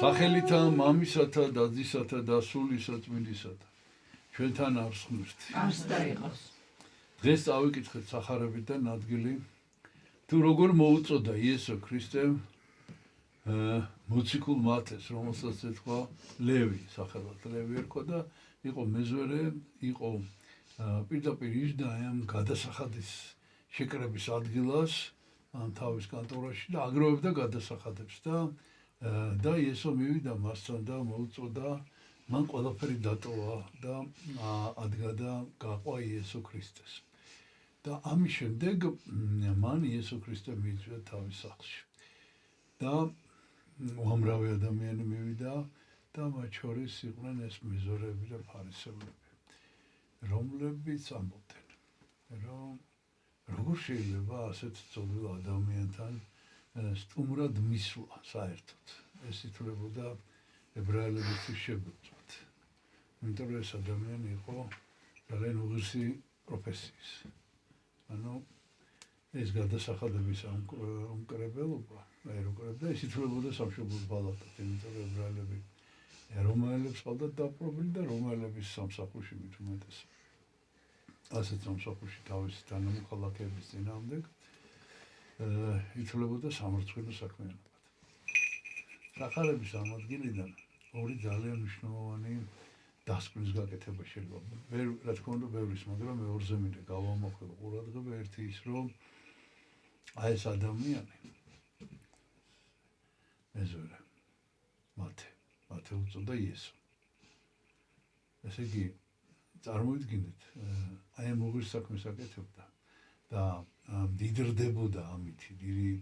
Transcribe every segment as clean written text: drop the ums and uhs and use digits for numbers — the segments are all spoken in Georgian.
სახელითა მამისათა და ძისათა და სულისა წმინდისათა ჩვენთან არის ღმერთი. არც და იყოს. დღეს წავიკითხეთ სახარებიდან ადგილი თუ როგორ მოუწოდა იესო ქრისტემ მოციქულ მათეს, რომელსაც ეთქვა ლევი, სახელად ლევი ერქვა და იყო მეზვერე, იყო პირდაპირ იჯდა ამ გადასახადის შეკრების ადგილას, ამ თავის კანტორაში და აგროვებდა გადასახადებს და იესო მივიდა მასთან და მოუწოდა, მან ყველაფერი დატოვა და ადგა და გაყვა იესო ქრისტეს. და ამის შემდეგ მან იესო ქრისტე მიიწვია თავის სახლში. და უამრავი ადამიანი მივიდა და მათ შორის იყვნენ ეს მეზორეები და ფარისევლები, რომლებიც ამბობდნენ, რომ როგორ შეიძლება ასეთ წოდვილ ადამიანთან სტუმრად მისვლა საერთოდ. ეს ითვლებოდა ებრაელებისთვის შეგვიძლია. იმიტომ რომ ეს ადამიანი იყო ძალიან უღირსი პროფესიის. ანუ ეს გადასახადების უმკრებელობა, და ეს ითვლებოდა სამშობლოს ბალატად, იმიტომ რომ ებრაელები რომაელებს ყავდათ დაპყრობილი და რომაელების სამსახურში მით უმეტეს. ასეთ სამსახურში თავისი თანამოქალაქეების წინააღმდეგ ითვლებოდა სამართლმსაჯულო საქმიანობად. სახარების ამ ადგილიდან ორი ძალიან მნიშვნელოვანი დასკვნის გაკეთება შეიძლება. რა თქმა უნდა, ბევრის, მაგრამ მეორზე მინდა გავამოხილო ყურადღება. ერთი ის, რომ აი ეს ადამიანი მეზორე მათე უწოდა იესო. ესე იგი, წარმოიდგინეთ, აი ამ უღირს საქმეს აკეთებდა და მდიდრდებოდა ამით,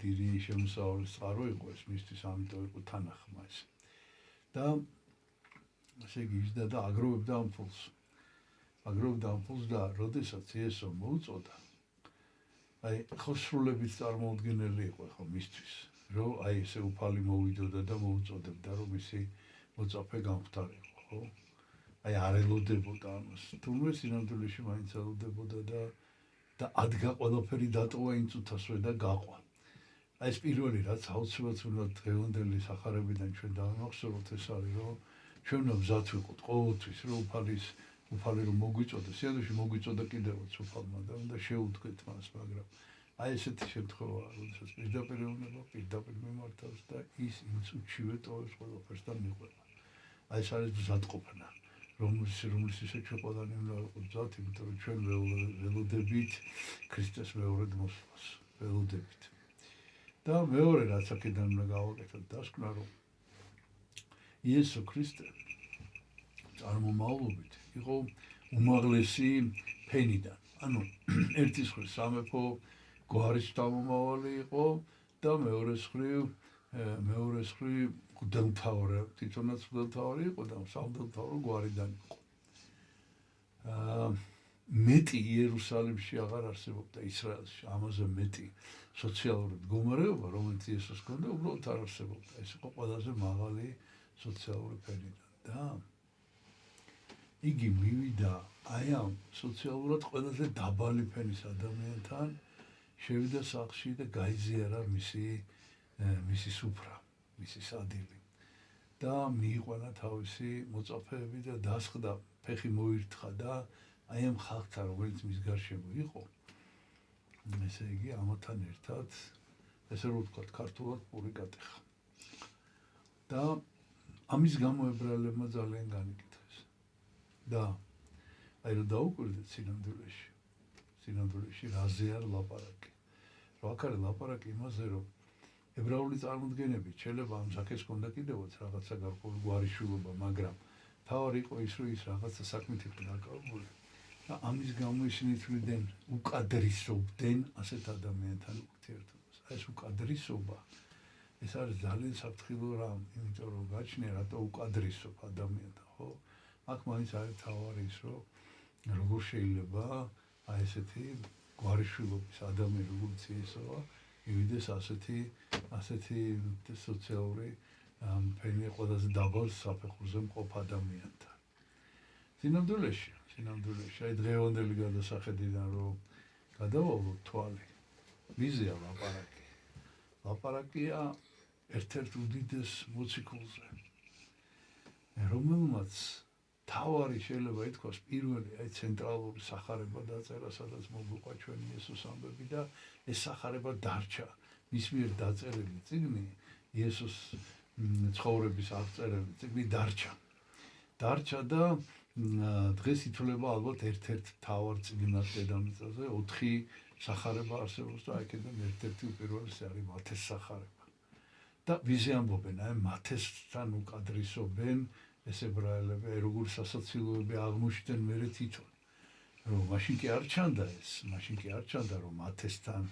დიდი შემოსავლის წყარო იყო ეს მისთვის, ამიტომ იყო თანახმა ეს. და ესე იგი, იჯდა და აგროვებდა ამ ფულს და როდესაც იესო მოუწოდა, აი ხო სრულებით წარმოუდგენელი იყო ხო მისთვის, რომ აი ესე უფალი მოვიდოდა და მოუწოდებდა, რომ მისი მოწაფე გამختارიყო, ხო? აი არ ელოდებოდა ამას. თუმცა სინამდვილეში მაინც ელოდებოდა და ადგა ყველაფერი დატოვა იმ წუთასვე და გაყვა. აი ეს პირველი რაც აუცილებლად უნდა დღევანდელი სახარებიდან ჩვენ დავამახსოვროთ, ეს არის რომ ჩვენ მზად ვიყოთ ყოველთვის რომ უფალი რომ მოგვიწოდა, სიადოში მოგვიწოდა კიდევაც უფალმა და უნდა შეუდგეთ მას, მაგრამ აი ესეთი შემთხვევა, როდესაც პირდაპირ ეუბნება, პირდაპირ მიმართავს და ის იმ წუთშივე ტოვებს ყველაფერს და მიყვება. აი ეს არის მზადყოფნა, რომლის ჩვენ ყველანი უნდა ვიყოთ მზად, იმიტომ რომ ჩვენ ველოდებით ქრისტეს მეორედ მოსვლას, ველოდებით. და მეორე რაც აქედან უნდა გავაკეთოთ დასკვნა, რომ იესო ქრისტე წარმომავლობით იყო უმაღლესი ფენიდან. ანუ ერთის მხრივ სამეფო გვარის შთამომავალი იყო და მეორეს მხრივ მღვდელმთავარი, თვითონაც მღვდელმთავარი იყო და სამღვდელმთავრო გვარიდან იყო. მეტი იერუსალიმში აღარ არსებობდა ისრაელში, ამაზე მეტი სოციალური მდგომარეობა, რომელიც იესოს ჰქონდა, უბრალოდ არ არსებობდა. ეს იყო ყველაზე მაღალი სოციალური ფენიდან და იგი მივიდა აი ამ სოციალურად ყველაზე დაბალი ფენის ადამიანთან, შევიდა სახლში და გაიზიარა მისი სუფრა, მისი სადილი და მიიყვანა თავისი მოწაფეები და დასხდა, ფეხი მოირთხა და აი ამ ხალხთან, რომელიც მის გარშემო იყო, ესე იგი ამათთან ერთად, ესე რომ ვთქვათ, ქართულად პური გატეხა. და ამის გამო ებრაელებმა ძალიან განიკითხეს. და აი რომ დაუკვირდეთ სინამდვილეში რაზე არ ლაპარაკი. რომ აქ არის ლაპარაკი იმაზე, რომ ებრაული წარმოდგენებით შეიძლება ამ საკეს ჰქონდა კიდევაც რაღაცა გარკვეული გვარიშვილობა, მაგრამ თავარი იყო ის, რომ ის რაღაცა საქმით იყო დაკავებული და ამის გამო ისინი თვლიდნენ უკადრისობდნენ ასეთ ადამიანთან ურთიერთობას. აი ეს უკადრისობა ეს არის ძალიან საფრთხილო რამ, იმიტომ რომ გაჩნია რატო უკადრისობ ადამიანთან, ხო? აქ მაინც არის თავარი ის, რომ როგორ შეიძლება აი ესეთი გვარიშვილობის ადამიანი, როგორც იესოა, მივიდეს ასეთი სოციალური ფენი ყველაზე დაბალ საფეხურზე მყოფ ადამიანთან. სინამდვილეში, აი დღევანდელი გადასახედიდან რომ გადავავლოთ თვალი, ვიზია ლაპარაკია ერთ-ერთ უდიდეს მოციქულზე, რომელმაც თავარი შეიძლება ითქვას პირველი აი ცენტრალური სახარება დაწერა, სადაც მოგვიყვა ჩვენი იესოს ამბები და ეს სახარება დარჩა. მის მიერ დაწერილი წიგნი, იესოს ცხოვრების აღწერილი წიგნი დარჩა. დარჩა და დღეს ითვლება ალბათ ერთ-ერთ მთავარ წიგნად დედამიწაზე, 4 სახარება არსებობს და აქედან ერთ-ერთი უპირველესი არის მათეს სახარება. და ვიზე ამბობენ, აი მათესთან უკადრისობენ ეს ებრაელები, როგორ სასაცილოები აღმოჩნდნენ მერე თვითონ. რომ მაშინ კი არ ჩანდა ეს, რომ მათესთან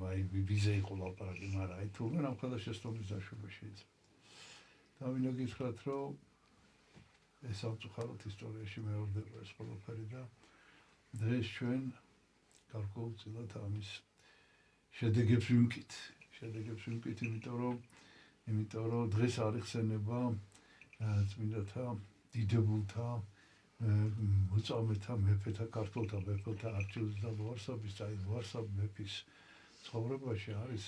აი ვიზე იყო ლაპარაკი, მაგრამ აი თუმცა ამ ყველა შეცდომის დაშვება შეიძლება. და მინდა გითხრათ, რომ ეს სამწუხაროდ ისტორიაში მეორდება ეს ყველაფერი და დღეს ჩვენ გარკვეულწილად ამის შედეგებს ვიმკით, იმიტომ რომ დღეს არ იხსენება წმინდათა დიდებულთა მოწამეთა მეფეთა ქართველთა მეფეთა არჩილის და ლუარსაბის და ლუარსაბ მეფის ცხოვრებაში არის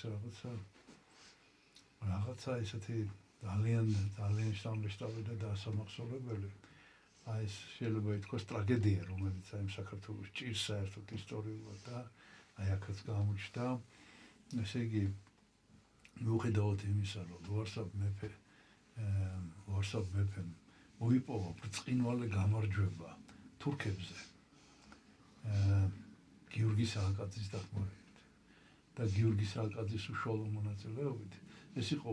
რაღაცა ესეთი ძალიან შთამბეჭდავი და დასამახსოვრებელი. აი ეს შეიძლება ითქვას ტრაგედია, რომელიც აი საქართველოს ჭირს საერთოდ ისტორიულად და აი აქაც გამოჩნდა. ესე იგი მიუხედავად იმისა, რომ ლუარსაბ მეფემ მოიპოვა ბრწყინვალე გამარჯვება თურქებზე გიორგი სააკაძის დახმარებით და გიორგი სააკაძის უშუალო მონაწილეობით ეს იყო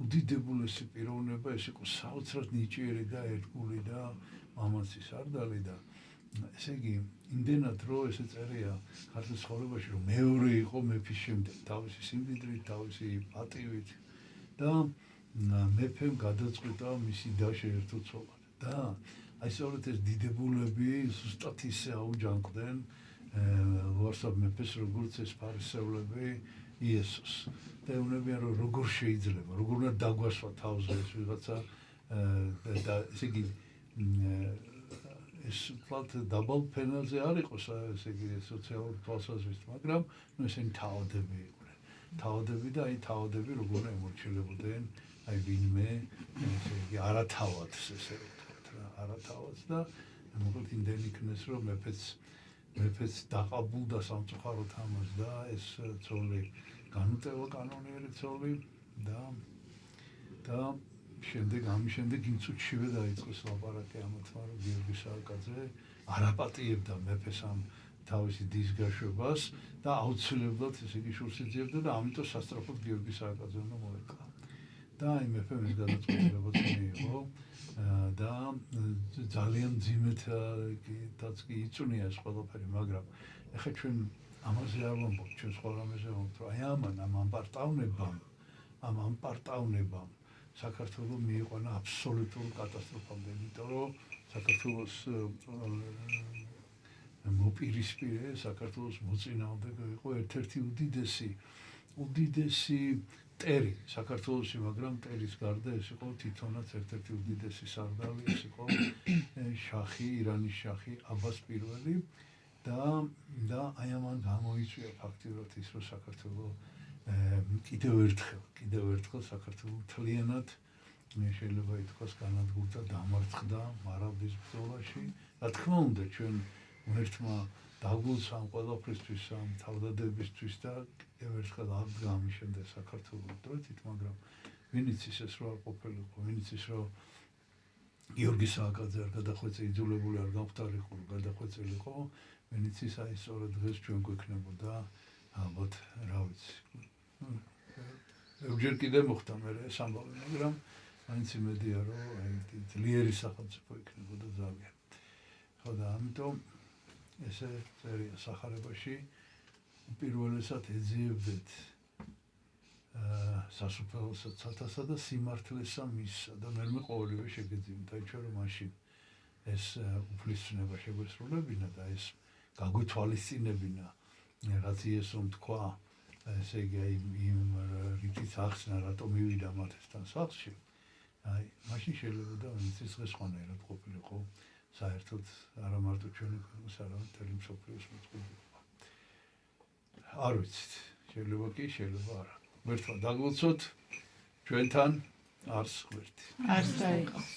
უდიდებულესი პიროვნება, ეს იყო საოცრად ნიჭიერი და ერთგული და მამაცი სარდალი და ესე იგი იმდენად რომ ესე წერია ქართლის ცხოვრებაში, რომ მეორე იყო მეფის შემდეგ თავისი სიმდიდრით, თავისი პატივით და მეფემ გადაწყვიტა მისი და შეერთო ცოლად და აი სწორედ ეს დიდებულები ზუსტად ისე აუჯანყდნენ ლუარსაბ მეფეს, როგორც ეს ფარისევლები იესოს და ეუბნებიან, რომ როგორ შეიძლება, როგორ უნდა დაგვასვა თავზე ეს ვიღაცა და ესე იგი ეს ფლატ დაბალ ფენაზე არ იყოს ესე იგი სოციალური თვალსაზრისით, მაგრამ ესენი თავადები იყვნენ. თავადები და აი თავადები როგორ ემორჩილებოდნენ აი ვინმე ესე იგი არათავადს ესე ვთქვათ რა, არათავადს და მოკლედ იმდენი იქნეს, რომ მეფეც დაყაბულდა სამწუხაროდ ამას და ეს ცოლი განუტევა კანონიერი ცოლი და ამის შემდეგ იმ წუთშივე დაიწყეს ლაპარაკი ამათმა, რომ გიორგი სააკაძე არაპატიებდა მეფეს ამ თავისი დის გაშვებას და აუცილებლად ესე იგი შურს იძიებდა და ამიტომ სასწრაფოდ გიორგი სააკაძე უნდა მოეკლა. და აი მეფემ ეს გადაწყვეტილებაც მიიღო და ძალიან ძიმეთაც კი იწვნია ეს ყველაფერი, მაგრამ ეხლა ჩვენ ამაზე არ ვამბობთ, ჩვენ სხვა რამეზე ვამბობთ, რომ აი ამ ამპარტავნებამ საქართველოს მიიყვანა აბსოლუტურ კატასტროფამდე, იმიტომ რომ საქართველოს მოპირისპირე, საქართველოს მოწინააღმდეგე იყო ერთ-ერთი უდიდესი ტერი საქართველოში, მაგრამ ტერის გარდა ეს იყო თვითონაც ერთ-ერთი უდიდესი სარდალი, ეს იყო ირანის შახი აბას პირველი და აი ამან გამოიწვია ფაქტიურად ის, რომ საქართველოს კიდევ ერთხელ საქართველოს მთლიანად შეიძლება ითქვას განადგურდა, დამარცხდა მარაბდის ბრძოლაში. რა თქმა უნდა, ჩვენ ღმერთმა დაგულს ამ ყველაფრისთვის, ამ თავდადებისთვის და კიდევ ერთხელ აღდგა ამის შემდეგ საქართველოს დროით, მაგრამ ვინ იცის ეს რა არ ყოფილიყო, ვინ იცის რომ გიორგი სააკაძე არ გადახვეწე, იძულებული არ გამختارიყო, გადახვეწილიყო, ვინ იცის აი სწორედ დღეს ჩვენ გვექნებოდა ალბათ რა ვიცი. ზოგჯერ კიდე მოხდა მე ეს ამბავი, მაგრამ მაინც იმედია, რომ აი ძლიერი სახელმწიფო იქნებოდა ძალიან. ხო და ამიტომ ესე წერია სახარებაში უპირველესად ეძიებდეთ სასუფეველსა და სიმართლესა მისსა და მერმე ყოველივე შეგეძიებთ. აი ჩვენ რომ მაშინ ეს უფლისწინება შეგვესრულებინა და ეს გაგვეთვალისწინებინა რაც იესომ თქვა, ესე იგი იმ რითიც ახსნა, რატომ მივიდა მათესთან სახლში, აი მაშინ შეიძლება ვიცის სხვანაირად ყოფილიყო საერთოდ არა მარტო ჩვენი ქვეყნის, არამედ მთელი მსოფლიოს მოწყობილობა. არ ვიცით, შეიძლება კი, შეიძლება არა. ღმერთმა დაგლოცოთ ჩვენთან არს ღმერთი. არც დაიყავს.